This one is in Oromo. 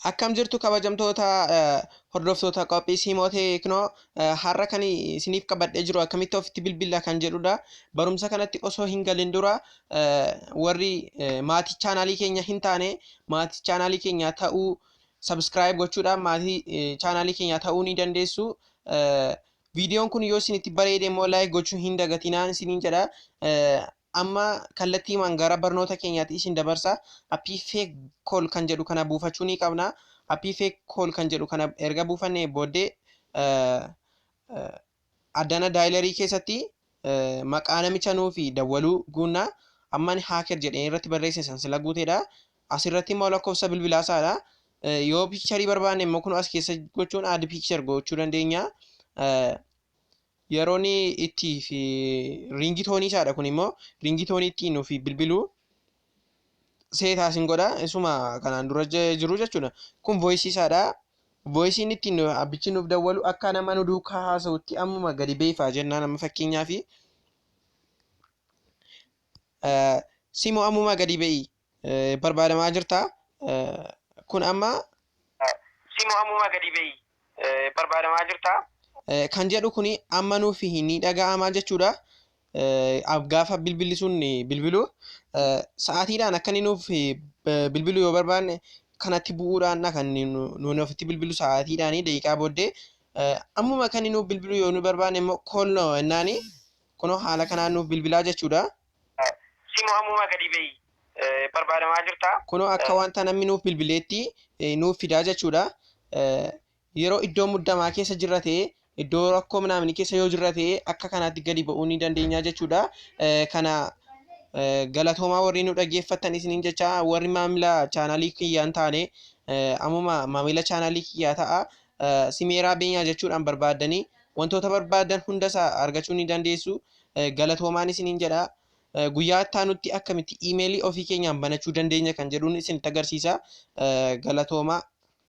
Akkam jirtu kabajamtoota hordoftoota qophii Siimotee Knoo har'a kan isiniif qabadhee jiru akkamitti ofitti bilbila kan jedhudha. Barumsa kanatti osoo hin galin dura warri maatii chaanaalii keenya hin taane maatii chaanaalii keenya ta'uu subscribe gochuudhaan maatii chaanaalii keenya ta'uu ni dandeessu. Viidiyoon kun yoo isinitti bareede immoo like gochuu hin dagatinaa isiniin jedha. Amma kallattiimaan gara barnoota keenyaatti isin dabarsa. Appii fake call kan jedhu kana buufachuu ni qabna. Appii fake call kan jedhu kana erga buufannee booddee addana daayilarii keessatti maqaa namicha nuufi dawwaluu guunnaa. Amma ani haaker jedhee irratti barreesse san sila guuteedha. Asirratti immoo lakkoofsa bilbilaa isaadha. Yoo piikcharii barbaanne immoo kun as keessa gochuun add piikchar gochuu dandeenya. Yeroon itti fi ringitoonii isaadha kun immoo ringitoonii ittiin nuuf bilbilu seetaa isin godha isuma kanaan dura jiru jechuudha. Kun voice isaadha. Voicein ittiin abbichi nuuf dawwalu akka nama nu duukaa haasa'utti ammuma gadi beefaa jennaan amma fakkeenyaaf Simoo ammuma gadi be'i barbaadamaa jirta. Kun amma Simoo ammuma gadi be'i barbaadamaa jirta. Kan jedhu kuni amma nuuf hin dhaga'amaa jechuudha. Gaafa bilbilli sun bilbilu sa'aatiidhaan akka inni nuuf bilbilu yoo barbaanne kanatti bu'uudhaan kan nuun ofitti bilbilu sa'aatiidhaan daqiiqaa booddee ammuma kan nuuf bilbilu yoo nu barbaanne immoo koolnoo jennaani kunoo haala kanaan nuuf bilbilaa jechuudha. Simoo ammuma gadi be'i barbaadamaa jirta. Kunoo akka wanta namni nuuf bilbileetti nuuf fidaa jechuudha. Yeroo iddoo muddamaa keessa jirra ta'ee iddoo rakkoo namni keessa yoo jirra ta'ee akka kanaatti gadi ba'uu ni dandeenya jechuudha. Kana galatoomaa warri nu dhaggeeffattan isiniin jecha warri maamila chaanaalii kiyyaa hin taane ammuma maamila chaanaalii kiyyaa ta'a. Simeeraa beenyaa jechuudhaan barbaaddanii wantoota barbaadan hundasaa argachuu ni dandeessu. Galatoomaan isiniin jedha. Guyyaa itti aanutti akkamitti iimeelii ofii keenyaan banachuu dandeenya kan jedhuun isinitti agarsiisa. Galatoomaa.